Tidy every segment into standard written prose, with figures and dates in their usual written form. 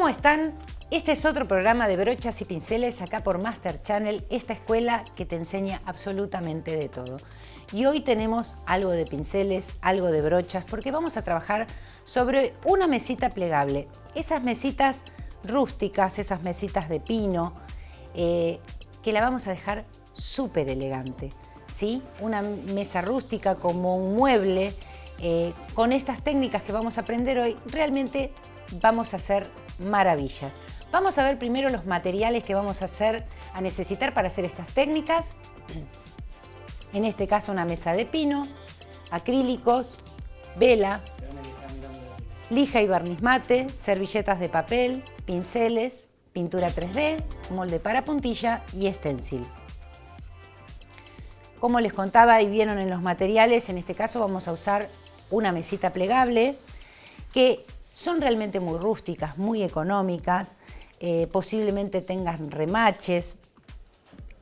están? Este es otro programa de brochas y pinceles acá por Master Channel, esta escuela que te enseña absolutamente de todo. Y hoy tenemos algo de pinceles, algo de brochas, porque vamos a trabajar sobre una mesita plegable. Esas mesitas rústicas, esas mesitas de pino, que la vamos a dejar súper elegante, ¿sí? Una mesa rústica como un mueble, con estas técnicas que vamos a aprender hoy, realmente vamos a hacer maravillas. Vamos a ver primero los materiales que vamos a necesitar para hacer estas técnicas. En este caso una mesa de pino, acrílicos, vela, lija y barniz mate, servilletas de papel, pinceles, pintura 3D, molde para puntilla y stencil. Como les contaba y vieron en los materiales, en este caso vamos a usar una mesita plegable que son realmente muy rústicas, muy económicas, posiblemente tengan remaches,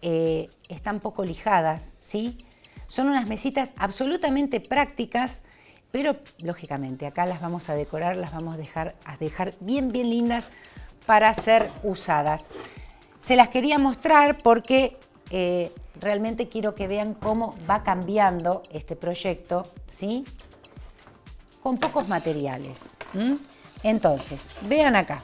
están poco lijadas, ¿sí? Son unas mesitas absolutamente prácticas, pero lógicamente acá las vamos a decorar, las vamos a dejar bien lindas para ser usadas. Se las quería mostrar porque realmente quiero que vean cómo va cambiando este proyecto, ¿sí? Con pocos materiales. Entonces, vean acá.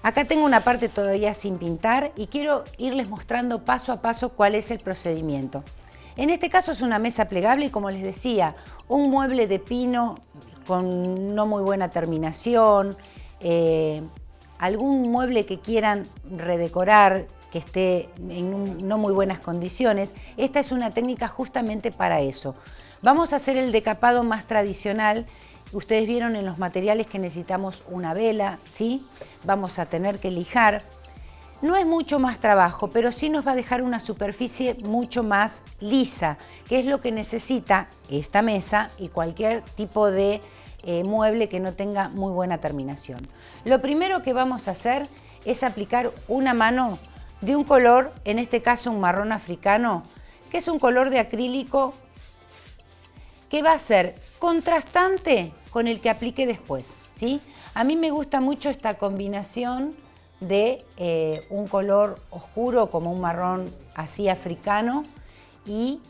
Acá tengo una parte todavía sin pintar y quiero irles mostrando paso a paso cuál es el procedimiento. En este caso es una mesa plegable y, como les decía, un mueble de pino con no muy buena terminación, algún mueble que quieran redecorar que esté en no muy buenas condiciones. Esta es una técnica justamente para eso. Vamos a hacer el decapado más tradicional. Ustedes vieron en los materiales que necesitamos una vela, ¿sí? Vamos a tener que lijar. No es mucho más trabajo, pero sí nos va a dejar una superficie mucho más lisa, que es lo que necesita esta mesa y cualquier tipo de mueble que no tenga muy buena terminación. Lo primero que vamos a hacer es aplicar una mano de un color, en este caso un marrón africano, que es un color de acrílico que va a ser contrastante con el que aplique después, ¿sí? A mí me gusta mucho esta combinación de un color oscuro como un marrón así africano y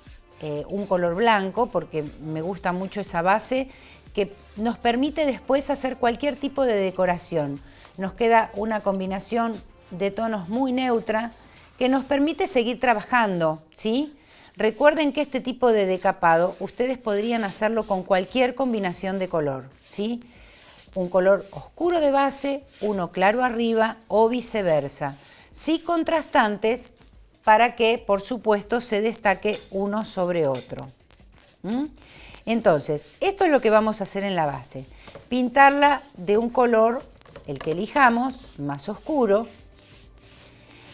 un color blanco, porque me gusta mucho esa base que nos permite después hacer cualquier tipo de decoración. Nos queda una combinación de tonos muy neutra que nos permite seguir trabajando, ¿sí? Recuerden que este tipo de decapado ustedes podrían hacerlo con cualquier combinación de color, ¿sí? Un color oscuro de base, uno claro arriba o viceversa. Sí contrastantes para que, por supuesto, se destaque uno sobre otro. Entonces, esto es lo que vamos a hacer en la base. Pintarla de un color, el que elijamos, más oscuro.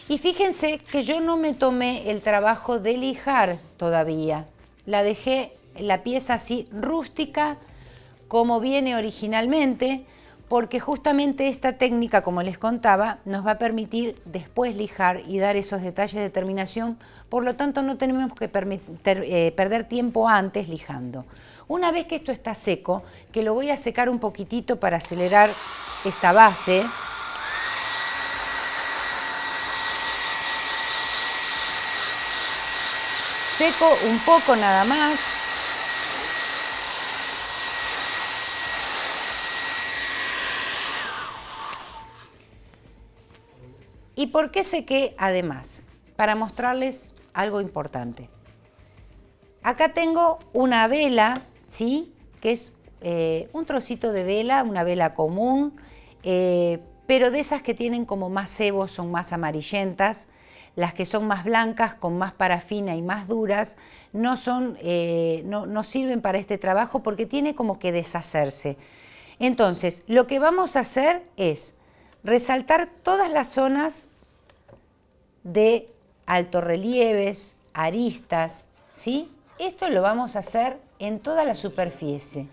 Y fíjense que yo no me tomé el trabajo de lijar todavía. La dejé la pieza así rústica como viene originalmente, porque justamente esta técnica, como les contaba, nos va a permitir después lijar y dar esos detalles de terminación. Por lo tanto, no tenemos que perder tiempo antes lijando. Una vez que esto está seco, que lo voy a secar un poquitito para acelerar esta base, seco un poco nada más. ¿Y por qué sequé además? Para mostrarles algo importante. Acá tengo una vela, ¿sí? Que es un trocito de vela, una vela común, pero de esas que tienen como más sebo, son más amarillentas. Las que son más blancas, con más parafina y más duras, no sirven para este trabajo porque tiene como que deshacerse. Entonces, lo que vamos a hacer es resaltar todas las zonas de altorrelieves, aristas, ¿sí? Esto lo vamos a hacer en toda la superficie.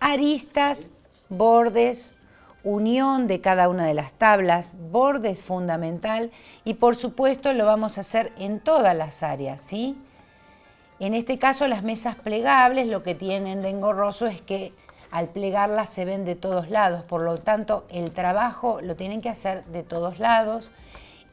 Aristas, bordes, unión de cada una de las tablas, borde es fundamental y por supuesto lo vamos a hacer en todas las áreas, ¿sí? En este caso las mesas plegables lo que tienen de engorroso es que al plegarlas se ven de todos lados, por lo tanto el trabajo lo tienen que hacer de todos lados,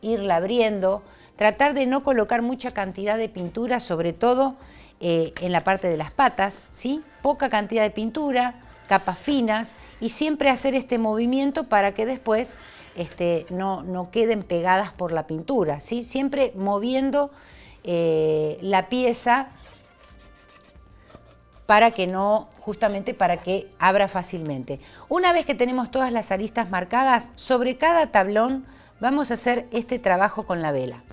irla abriendo, tratar de no colocar mucha cantidad de pintura, sobre todo en la parte de las patas, ¿sí? Poca cantidad de pintura, capas finas, y siempre hacer este movimiento para que después no queden pegadas por la pintura, ¿sí? Siempre moviendo la pieza para que justamente para que abra fácilmente. Una vez que tenemos todas las aristas marcadas, sobre cada tablón vamos a hacer este trabajo con la vela.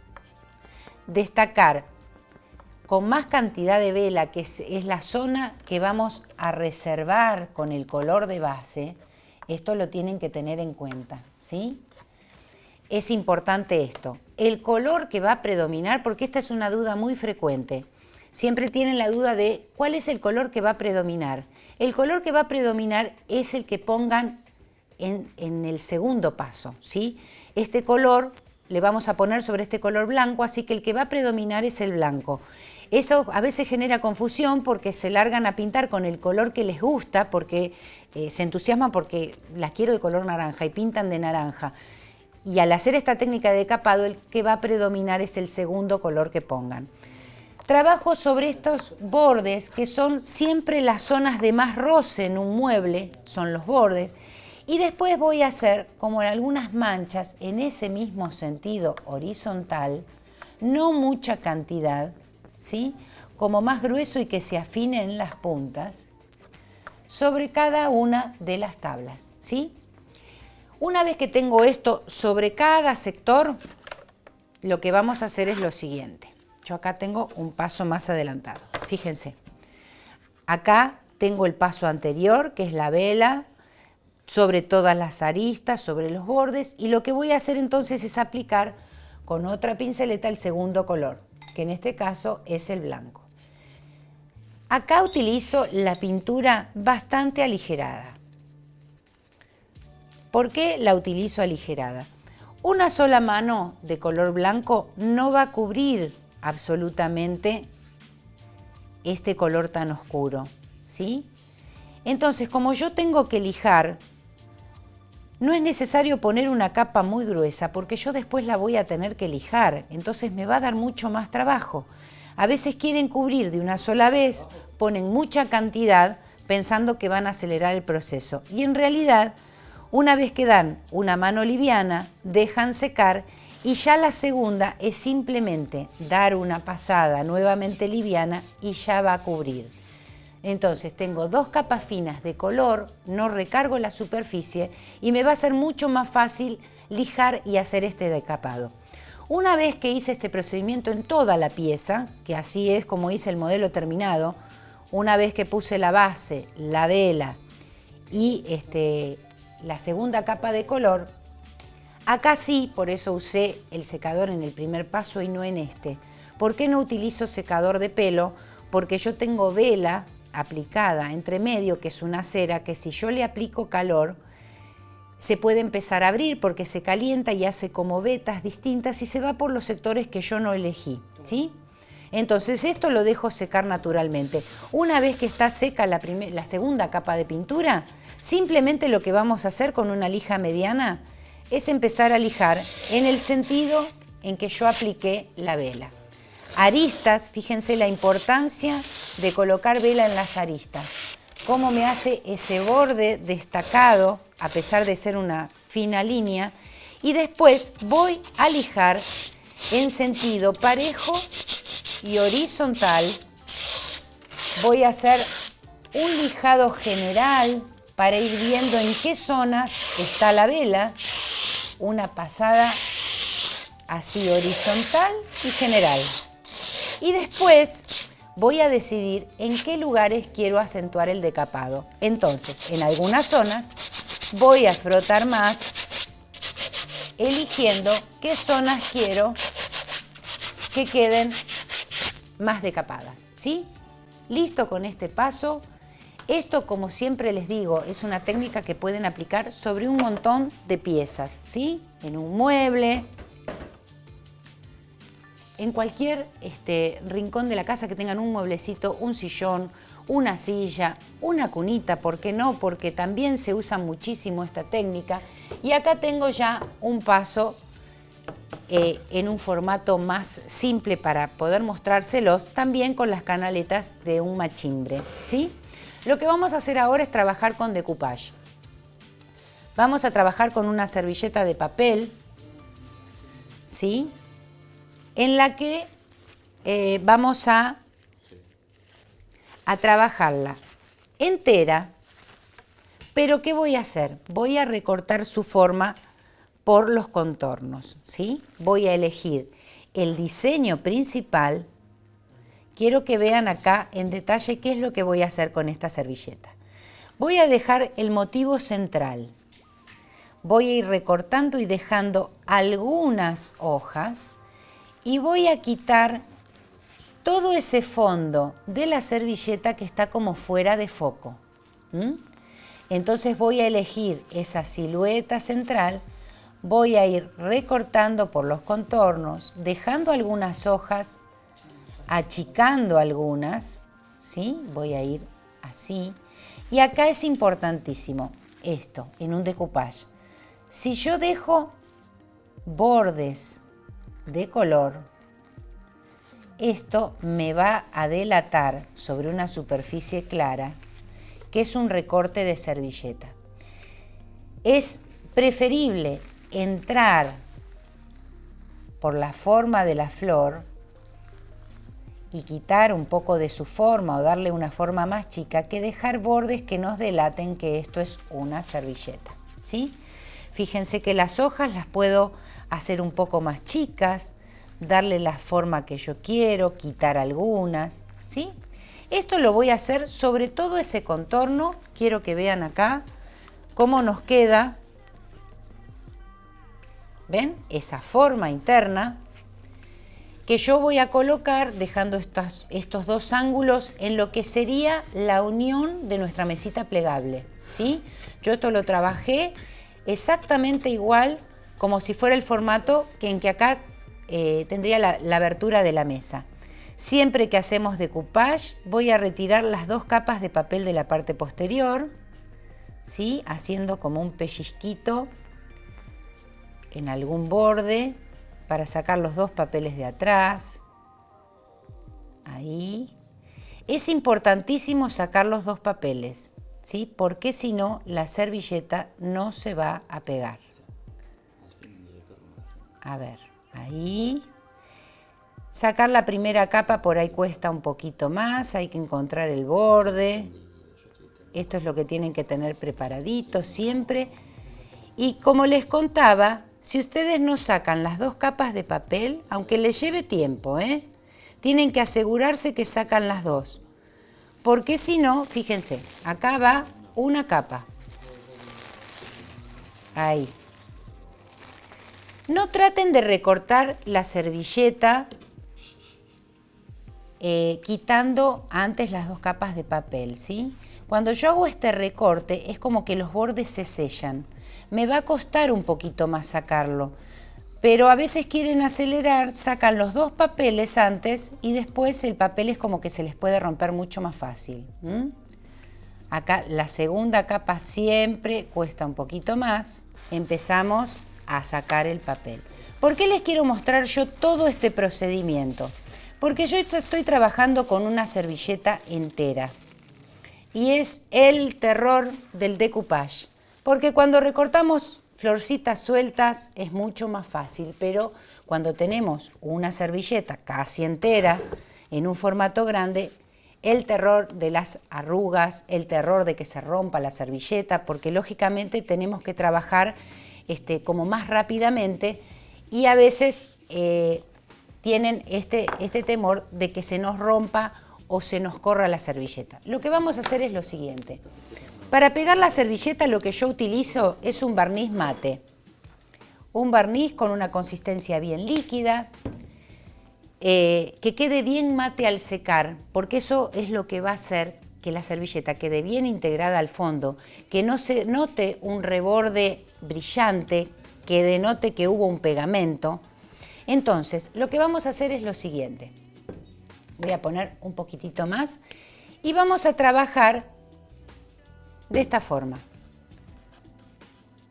Destacar con más cantidad de vela, que es la zona que vamos a reservar con el color de base. Esto lo tienen que tener en cuenta, ¿sí? Es importante esto. El color que va a predominar, porque esta es una duda muy frecuente. Siempre tienen la duda de cuál es el color que va a predominar. El color que va a predominar es el que pongan en el segundo paso, ¿sí? Este color le vamos a poner sobre este color blanco, así que el que va a predominar es el blanco. Eso a veces genera confusión porque se largan a pintar con el color que les gusta, porque se entusiasman porque las quiero de color naranja y pintan de naranja. Y al hacer esta técnica de decapado, el que va a predominar es el segundo color que pongan. Trabajo sobre estos bordes, que son siempre las zonas de más roce en un mueble, son los bordes. Y después voy a hacer como algunas manchas en ese mismo sentido horizontal, no mucha cantidad, ¿sí? Como más grueso y que se afinen las puntas, sobre cada una de las tablas, ¿sí? Una vez que tengo esto sobre cada sector, lo que vamos a hacer es lo siguiente. Yo acá tengo un paso más adelantado. Fíjense, acá tengo el paso anterior, que es la vela, sobre todas las aristas, sobre los bordes, y lo que voy a hacer entonces es aplicar con otra pinceleta el segundo color, que en este caso es el blanco. Acá utilizo la pintura bastante aligerada. ¿Por qué la utilizo aligerada? Una sola mano de color blanco no va a cubrir absolutamente este color tan oscuro, ¿sí? Entonces, como yo tengo que lijar, no es necesario poner una capa muy gruesa porque yo después la voy a tener que lijar, entonces me va a dar mucho más trabajo. A veces quieren cubrir de una sola vez, ponen mucha cantidad pensando que van a acelerar el proceso y en realidad, una vez que dan una mano liviana, dejan secar y ya la segunda es simplemente dar una pasada nuevamente liviana y ya va a cubrir. Entonces tengo dos capas finas de color, no recargo la superficie y me va a ser mucho más fácil lijar y hacer este decapado. Una vez que hice este procedimiento en toda la pieza, que así es como hice el modelo terminado, una vez que puse la base, la vela y la segunda capa de color, acá sí, por eso usé el secador en el primer paso y no en este. ¿Por qué no utilizo secador de pelo? Porque yo tengo vela aplicada entre medio, que es una cera, que si yo le aplico calor, se puede empezar a abrir porque se calienta y hace como vetas distintas y se va por los sectores que yo no elegí, ¿sí? Entonces esto lo dejo secar naturalmente. Una vez que está seca la segunda capa de pintura, simplemente lo que vamos a hacer con una lija mediana es empezar a lijar en el sentido en que yo apliqué la vela. Aristas, fíjense la importancia de colocar vela en las aristas. Cómo me hace ese borde destacado, a pesar de ser una fina línea. Y después voy a lijar en sentido parejo y horizontal. Voy a hacer un lijado general para ir viendo en qué zona está la vela. Una pasada así horizontal y general. Y después voy a decidir en qué lugares quiero acentuar el decapado. Entonces, en algunas zonas voy a frotar más, eligiendo qué zonas quiero que queden más decapadas, ¿sí? Listo con este paso. Esto, como siempre les digo, es una técnica que pueden aplicar sobre un montón de piezas, ¿sí? En un mueble, en cualquier rincón de la casa que tengan un mueblecito, un sillón, una silla, una cunita, ¿por qué no? Porque también se usa muchísimo esta técnica. Y acá tengo ya un paso en un formato más simple para poder mostrárselos, también con las canaletas de un machimbre, ¿sí? Lo que vamos a hacer ahora es trabajar con decoupage. Vamos a trabajar con una servilleta de papel, ¿sí? En la que vamos a trabajarla entera, pero ¿qué voy a hacer? Voy a recortar su forma por los contornos, ¿sí? Voy a elegir el diseño principal. Quiero que vean acá en detalle qué es lo que voy a hacer con esta servilleta. Voy a dejar el motivo central. Voy a ir recortando y dejando algunas hojas y voy a quitar todo ese fondo de la servilleta que está como fuera de foco. Entonces voy a elegir esa silueta central, voy a ir recortando por los contornos, dejando algunas hojas, achicando algunas, ¿sí? Voy a ir así. Y acá es importantísimo esto, en un decoupage. Si yo dejo bordes de color, esto me va a delatar sobre una superficie clara que es un recorte de servilleta. Es preferible entrar por la forma de la flor y quitar un poco de su forma o darle una forma más chica que dejar bordes que nos delaten que esto es una servilleta, ¿sí? Fíjense que las hojas las puedo hacer un poco más chicas, darle la forma que yo quiero, quitar algunas, ¿sí? Esto lo voy a hacer sobre todo ese contorno. Quiero que vean acá cómo nos queda. ¿Ven? Esa forma interna que yo voy a colocar dejando estos dos ángulos en lo que sería la unión de nuestra mesita plegable, ¿sí? Yo esto lo trabajé exactamente igual como si fuera el formato en que acá tendría la abertura de la mesa. Siempre que hacemos decoupage voy a retirar las dos capas de papel de la parte posterior, ¿sí? Haciendo como un pellizquito en algún borde para sacar los dos papeles de atrás. Ahí. Es importantísimo sacar los dos papeles, ¿sí? Porque si no, la servilleta no se va a pegar. A ver, ahí. Sacar la primera capa por ahí cuesta un poquito más, hay que encontrar el borde. Esto es lo que tienen que tener preparadito siempre. Y como les contaba, si ustedes no sacan las dos capas de papel, aunque les lleve tiempo, tienen que asegurarse que sacan las dos. Porque si no, fíjense, acá va una capa. Ahí. No traten de recortar la servilleta quitando antes las dos capas de papel, ¿sí? Cuando yo hago este recorte es como que los bordes se sellan. Me va a costar un poquito más sacarlo, pero a veces quieren acelerar, sacan los dos papeles antes y después el papel es como que se les puede romper mucho más fácil. Acá la segunda capa siempre cuesta un poquito más. Empezamos a sacar el papel. ¿Por qué les quiero mostrar yo todo este procedimiento? Porque yo estoy trabajando con una servilleta entera y es el terror del decoupage, porque cuando recortamos florcitas sueltas es mucho más fácil, pero cuando tenemos una servilleta casi entera en un formato grande, el terror de las arrugas, el terror de que se rompa la servilleta, porque lógicamente tenemos que trabajar como más rápidamente y a veces tienen este temor de que se nos rompa o se nos corra la servilleta. Lo que vamos a hacer es lo siguiente. Para pegar la servilleta lo que yo utilizo es un barniz mate. Un barniz con una consistencia bien líquida, que quede bien mate al secar, porque eso es lo que va a hacer que la servilleta quede bien integrada al fondo, que no se note un reborde brillante, que denote que hubo un pegamento. Entonces, lo que vamos a hacer es lo siguiente. Voy a poner un poquitito más y vamos a trabajar de esta forma.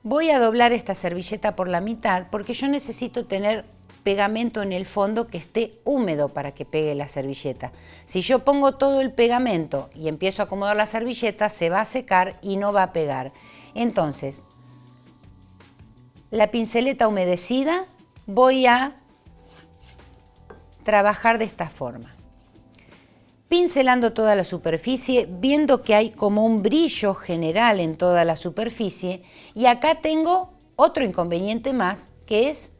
Voy a doblar esta servilleta por la mitad porque yo necesito tener pegamento en el fondo que esté húmedo para que pegue la servilleta. Si yo pongo todo el pegamento y empiezo a acomodar la servilleta, se va a secar y no va a pegar. Entonces, la pinceleta humedecida voy a trabajar de esta forma. Pincelando toda la superficie, viendo que hay como un brillo general en toda la superficie. Y acá tengo otro inconveniente más, que es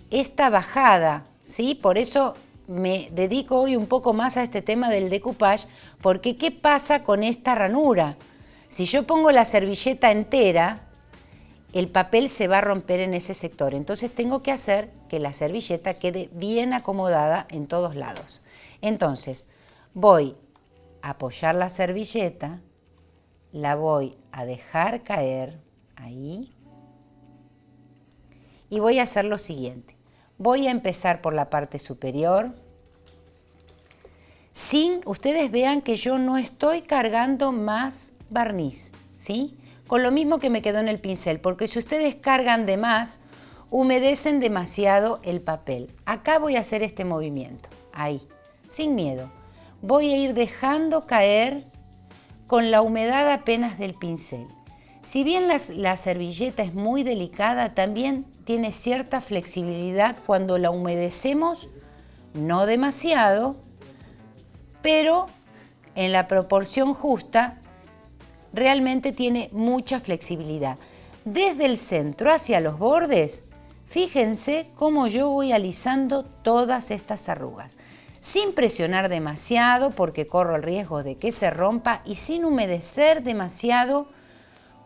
esta bajada, ¿sí? Por eso me dedico hoy un poco más a este tema del decoupage, porque ¿qué pasa con esta ranura? Si yo pongo la servilleta entera, el papel se va a romper en ese sector. Entonces tengo que hacer que la servilleta quede bien acomodada en todos lados. Entonces, voy a apoyar la servilleta, la voy a dejar caer ahí y voy a hacer lo siguiente. Voy a empezar por la parte superior. Ustedes vean que yo no estoy cargando más barniz, ¿sí? Con lo mismo que me quedó en el pincel, porque si ustedes cargan de más, humedecen demasiado el papel. Acá voy a hacer este movimiento, ahí, sin miedo. Voy a ir dejando caer con la humedad apenas del pincel. Si bien la servilleta es muy delicada, también tiene cierta flexibilidad cuando la humedecemos, no demasiado, pero en la proporción justa, realmente tiene mucha flexibilidad. Desde el centro hacia los bordes, fíjense cómo yo voy alisando todas estas arrugas. Sin presionar demasiado porque corro el riesgo de que se rompa y sin humedecer demasiado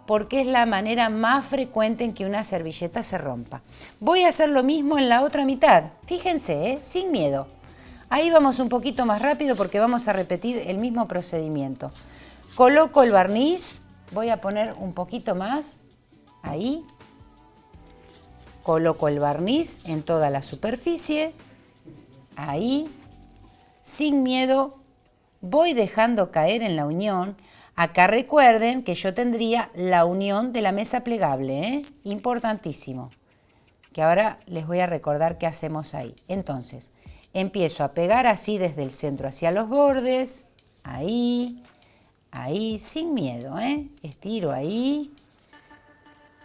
porque es la manera más frecuente en que una servilleta se rompa. Voy a hacer lo mismo en la otra mitad. Fíjense, sin miedo. Ahí vamos un poquito más rápido porque vamos a repetir el mismo procedimiento. Coloco el barniz, voy a poner un poquito más, ahí. Coloco el barniz en toda la superficie, ahí. Sin miedo, voy dejando caer en la unión. Acá recuerden que yo tendría la unión de la mesa plegable, importantísimo. Que ahora les voy a recordar qué hacemos ahí. Entonces, empiezo a pegar así desde el centro hacia los bordes, ahí, ahí, sin miedo, estiro ahí,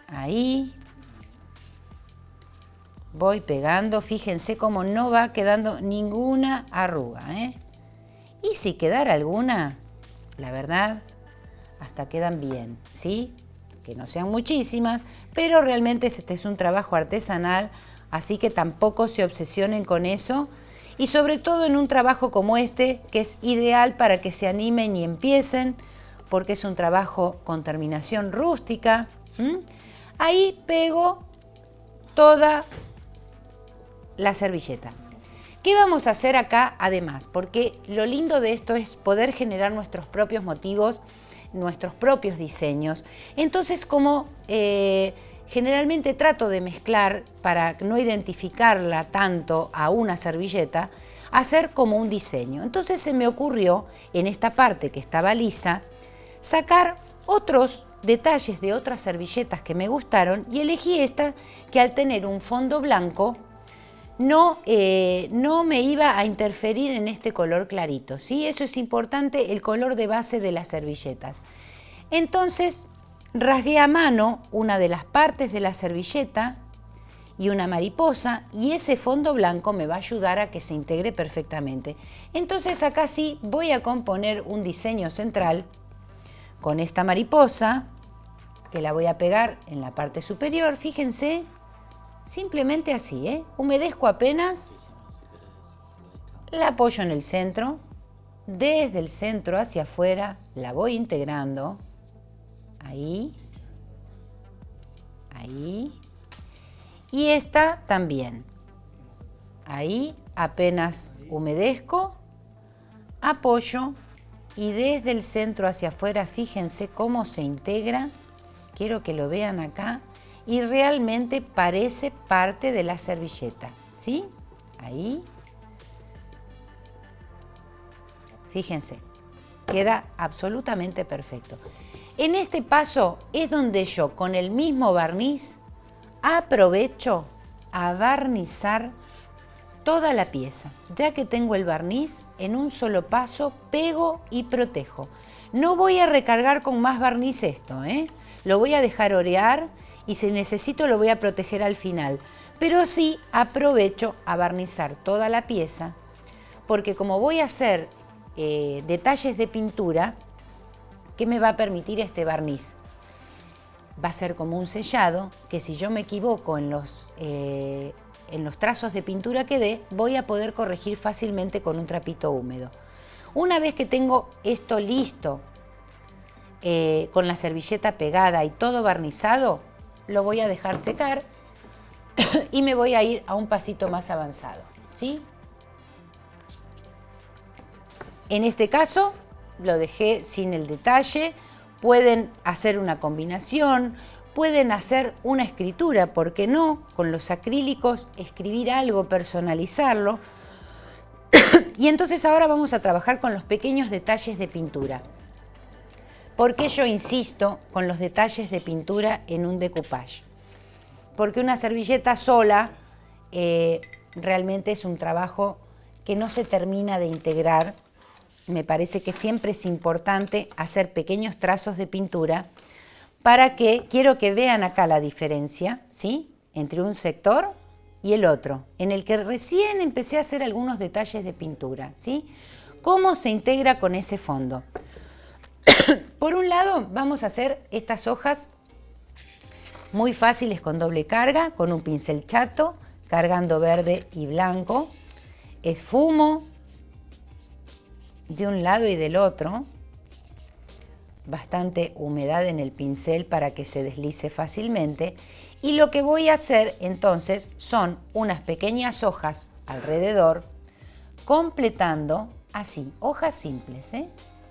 ahí. Voy pegando, fíjense cómo no va quedando ninguna arruga, Y si quedara alguna, la verdad, hasta quedan bien, ¿sí? Que no sean muchísimas, pero realmente este es un trabajo artesanal, así que tampoco se obsesionen con eso. Y sobre todo en un trabajo como este, que es ideal para que se animen y empiecen, porque es un trabajo con terminación rústica. Ahí pego toda la servilleta. ¿Qué vamos a hacer acá además? Porque lo lindo de esto es poder generar nuestros propios motivos, nuestros propios diseños. Entonces, como generalmente trato de mezclar para no identificarla tanto a una servilleta, hacer como un diseño. Entonces se me ocurrió, en esta parte que estaba lisa, sacar otros detalles de otras servilletas que me gustaron y elegí esta que al tener un fondo blanco no me iba a interferir en este color clarito, ¿sí? Eso es importante, el color de base de las servilletas. Entonces rasgué a mano una de las partes de la servilleta y una mariposa y ese fondo blanco me va a ayudar a que se integre perfectamente. Entonces acá sí voy a componer un diseño central con esta mariposa que la voy a pegar en la parte superior, fíjense. Simplemente así, humedezco apenas, la apoyo en el centro, desde el centro hacia afuera la voy integrando, ahí, ahí, y esta también, ahí apenas humedezco, apoyo y desde el centro hacia afuera, fíjense cómo se integra, quiero que lo vean acá. Y realmente parece parte de la servilleta, ¿sí? Ahí. Fíjense, queda absolutamente perfecto. En este paso es donde yo con el mismo barniz aprovecho a barnizar toda la pieza. Ya que tengo el barniz, en un solo paso pego y protejo. No voy a recargar con más barniz esto, Lo voy a dejar orear y si necesito lo voy a proteger al final. Pero sí aprovecho a barnizar toda la pieza porque como voy a hacer detalles de pintura, ¿qué me va a permitir este barniz? Va a ser como un sellado que si yo me equivoco en los trazos de pintura que dé, voy a poder corregir fácilmente con un trapito húmedo. Una vez que tengo esto listo, con la servilleta pegada y todo barnizado, lo voy a dejar secar y me voy a ir a un pasito más avanzado, ¿sí? En este caso lo dejé sin el detalle. Pueden hacer una combinación, pueden hacer una escritura, ¿por qué no? Con los acrílicos escribir algo, personalizarlo. Y entonces ahora vamos a trabajar con los pequeños detalles de pintura. ¿Por qué yo insisto con los detalles de pintura en un decoupage? Porque una servilleta sola realmente es un trabajo que no se termina de integrar. Me parece que siempre es importante hacer pequeños trazos de pintura para que, quiero que vean acá la diferencia, ¿sí? Entre un sector y el otro, en el que recién empecé a hacer algunos detalles de pintura, ¿sí? ¿Cómo se integra con ese fondo? Por un lado, vamos a hacer estas hojas muy fáciles con doble carga, con un pincel chato, cargando verde y blanco. Esfumo de un lado y del otro, bastante humedad en el pincel para que se deslice fácilmente. Y lo que voy a hacer entonces son unas pequeñas hojas alrededor, completando así, hojas simples,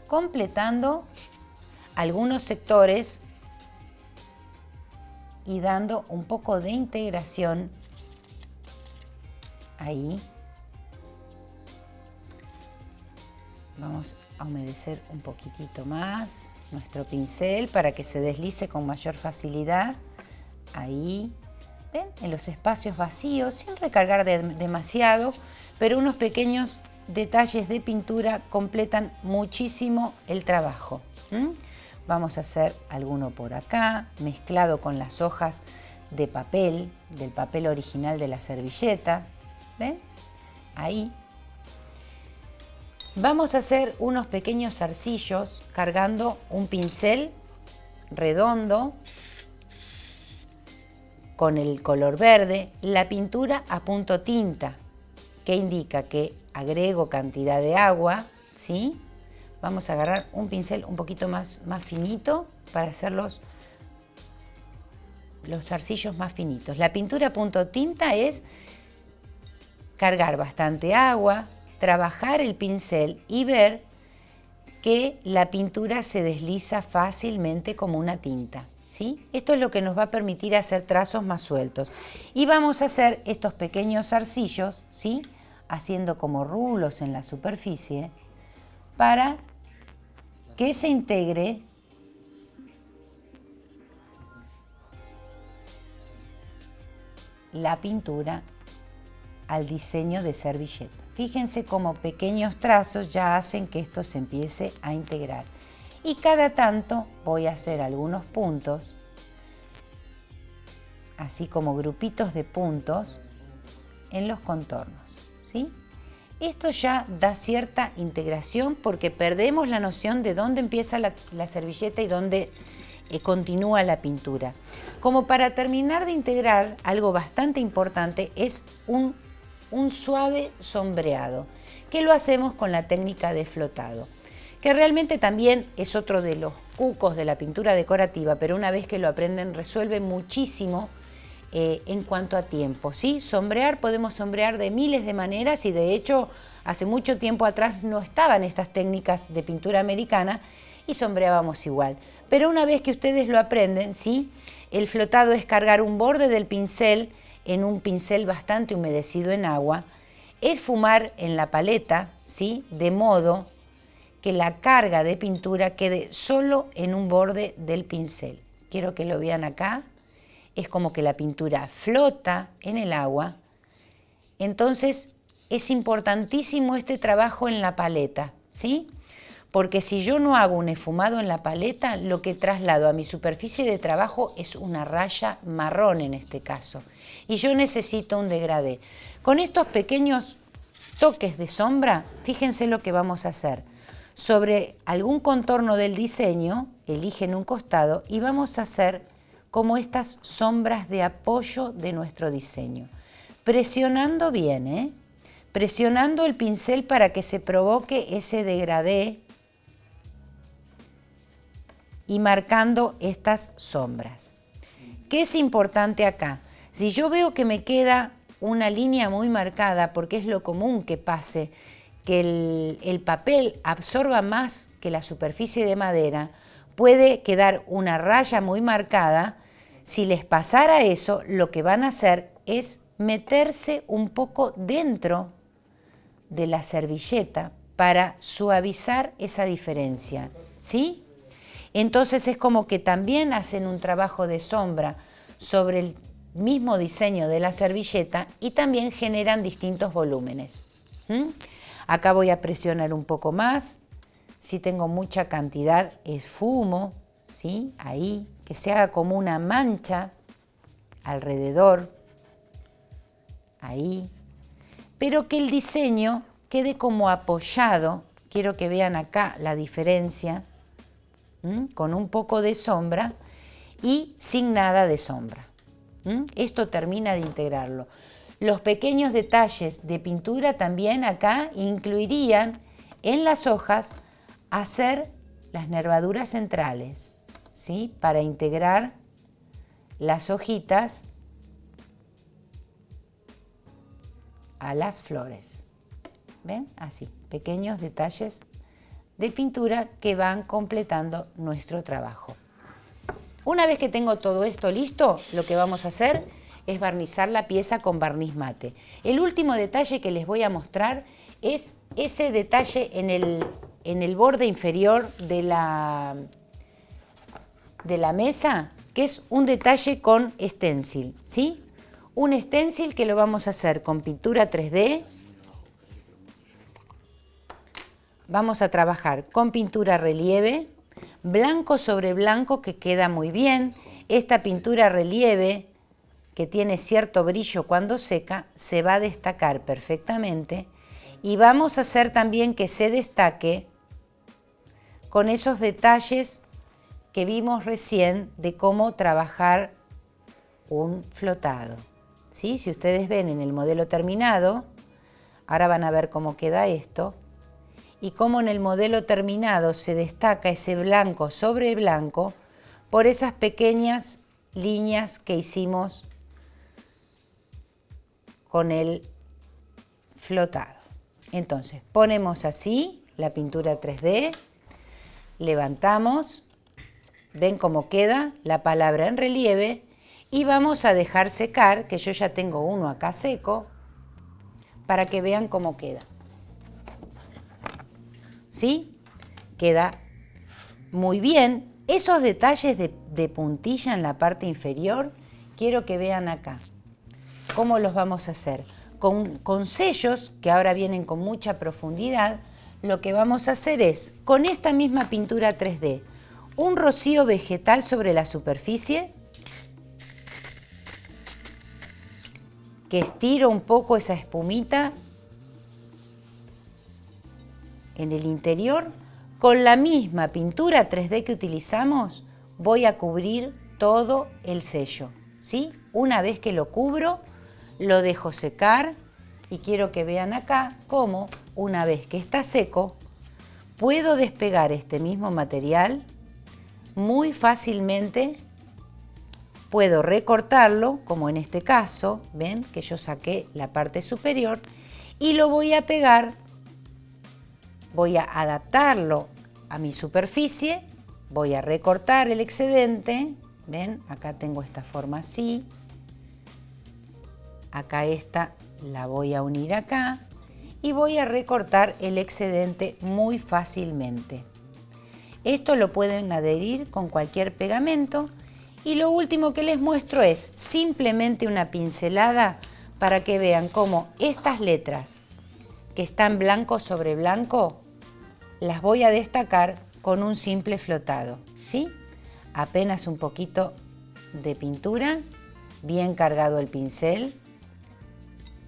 completando algunos sectores y dando un poco de integración ahí. Vamos a humedecer un poquitito más nuestro pincel para que se deslice con mayor facilidad. Ahí, ¿ven? En los espacios vacíos, sin recargar demasiado, pero unos pequeños detalles de pintura completan muchísimo el trabajo. Vamos a hacer alguno por acá, mezclado con las hojas de papel, del papel original de la servilleta. ¿Ven? Ahí. Vamos a hacer unos pequeños zarcillos cargando un pincel redondo con el color verde, la pintura a punto tinta, que indica que agrego cantidad de agua, ¿sí? Vamos a agarrar un pincel un poquito más finito para hacer los zarcillos más finitos. La pintura a punto tinta es cargar bastante agua, trabajar el pincel y ver que la pintura se desliza fácilmente como una tinta, ¿sí? Esto es lo que nos va a permitir hacer trazos más sueltos. Y vamos a hacer estos pequeños zarcillos, ¿sí? Haciendo como rulos en la superficie para que se integre la pintura al diseño de servilleta. Fíjense cómo pequeños trazos ya hacen que esto se empiece a integrar. Y cada tanto voy a hacer algunos puntos, así como grupitos de puntos en los contornos, ¿sí? Esto ya da cierta integración porque perdemos la noción de dónde empieza la servilleta y dónde continúa la pintura. Como para terminar de integrar, algo bastante importante es un suave sombreado, que lo hacemos con la técnica de flotado, que realmente también es otro de los cucos de la pintura decorativa, pero una vez que lo aprenden resuelve muchísimo en cuanto a tiempo, ¿sí? Sombrear, podemos sombrear de miles de maneras y de hecho hace mucho tiempo atrás no estaban estas técnicas de pintura americana y sombreábamos igual. Pero una vez que ustedes lo aprenden, ¿sí? El flotado es cargar un borde del pincel en un pincel bastante humedecido en agua, esfumar en la paleta, ¿sí? De modo que la carga de pintura quede solo en un borde del pincel. Quiero que lo vean acá. Es como que la pintura flota en el agua. Entonces es importantísimo este trabajo en la paleta, ¿sí? Porque si yo no hago un esfumado en la paleta, lo que traslado a mi superficie de trabajo es una raya marrón en este caso. Y yo necesito un degradé. Con estos pequeños toques de sombra, fíjense lo que vamos a hacer. Sobre algún contorno del diseño, eligen un costado y vamos a hacer como estas sombras de apoyo de nuestro diseño. Presionando bien, presionando el pincel para que se provoque ese degradé y marcando estas sombras. ¿Qué es importante acá? Si yo veo que me queda una línea muy marcada, porque es lo común que pase, que el papel absorba más que la superficie de madera, puede quedar una raya muy marcada. Si les pasara eso, lo que van a hacer es meterse un poco dentro de la servilleta para suavizar esa diferencia, ¿sí? Entonces es como que también hacen un trabajo de sombra sobre el mismo diseño de la servilleta y también generan distintos volúmenes. Acá voy a presionar un poco más. Si tengo mucha cantidad, esfumo, ¿sí? Ahí, que se haga como una mancha alrededor, ahí. Pero que el diseño quede como apoyado. Quiero que vean acá la diferencia, con un poco de sombra y sin nada de sombra. Esto termina de integrarlo. Los pequeños detalles de pintura también acá incluirían en las hojas hacer las nervaduras centrales, ¿sí? Para integrar las hojitas a las flores. ¿Ven? Así, pequeños detalles de pintura que van completando nuestro trabajo. Una vez que tengo todo esto listo, lo que vamos a hacer es barnizar la pieza con barniz mate. El último detalle que les voy a mostrar es ese detalle en el borde inferior de la mesa, que es un detalle con stencil, ¿sí? Un stencil que lo vamos a hacer con pintura 3D. Vamos a trabajar con pintura relieve, blanco sobre blanco, que queda muy bien. Esta pintura relieve, que tiene cierto brillo cuando seca, se va a destacar perfectamente. Y vamos a hacer también que se destaque con esos detalles que vimos recién de cómo trabajar un flotado, ¿sí? Si ustedes ven en el modelo terminado, ahora van a ver cómo queda esto, y cómo en el modelo terminado se destaca ese blanco sobre blanco por esas pequeñas líneas que hicimos con el flotado. Entonces, ponemos así la pintura 3D, levantamos, ven cómo queda la palabra en relieve y vamos a dejar secar, que yo ya tengo uno acá seco, para que vean cómo queda. ¿Sí? Queda muy bien. Esos detalles de puntilla en la parte inferior, quiero que vean acá. ¿Cómo los vamos a hacer? Con sellos, que ahora vienen con mucha profundidad, lo que vamos a hacer es, con esta misma pintura 3D, un rocío vegetal sobre la superficie, que estiro un poco esa espumita en el interior. Con la misma pintura 3D que utilizamos, voy a cubrir todo el sello, ¿sí? Una vez que lo cubro, lo dejo secar y quiero que vean acá cómo, una vez que está seco, puedo despegar este mismo material muy fácilmente. Puedo recortarlo, como en este caso, ven que yo saqué la parte superior, y lo voy a pegar. Voy a adaptarlo a mi superficie, voy a recortar el excedente, ven, acá tengo esta forma así, Acá esta la voy a unir acá y voy a recortar el excedente muy fácilmente. Esto lo pueden adherir con cualquier pegamento y lo último que les muestro es simplemente una pincelada para que vean cómo estas letras que están blanco sobre blanco las voy a destacar con un simple flotado, ¿sí? Apenas un poquito de pintura, bien cargado el pincel,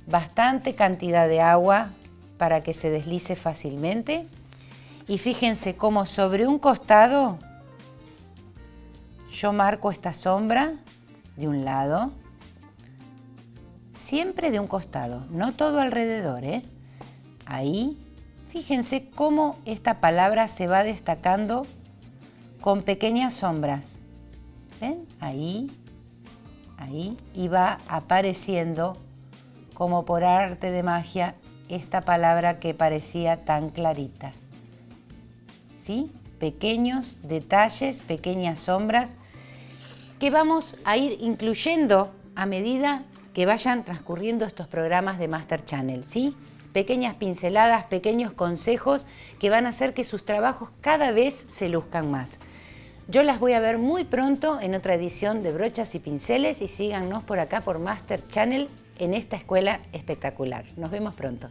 bastante cantidad de agua para que se deslice fácilmente y fíjense cómo sobre un costado yo marco esta sombra de un lado, siempre de un costado, no todo alrededor, ¿eh? Ahí, fíjense cómo esta palabra se va destacando con pequeñas sombras. ¿Ven? Ahí, ahí, y va apareciendo como por arte de magia esta palabra que parecía tan clarita. ¿Sí? Pequeños detalles, pequeñas sombras que vamos a ir incluyendo a medida que vayan transcurriendo estos programas de Master Channel, ¿sí? Pequeñas pinceladas, pequeños consejos que van a hacer que sus trabajos cada vez se luzcan más. Yo las voy a ver muy pronto en otra edición de Brochas y Pinceles y síganos por acá por Master Channel en esta escuela espectacular. Nos vemos pronto.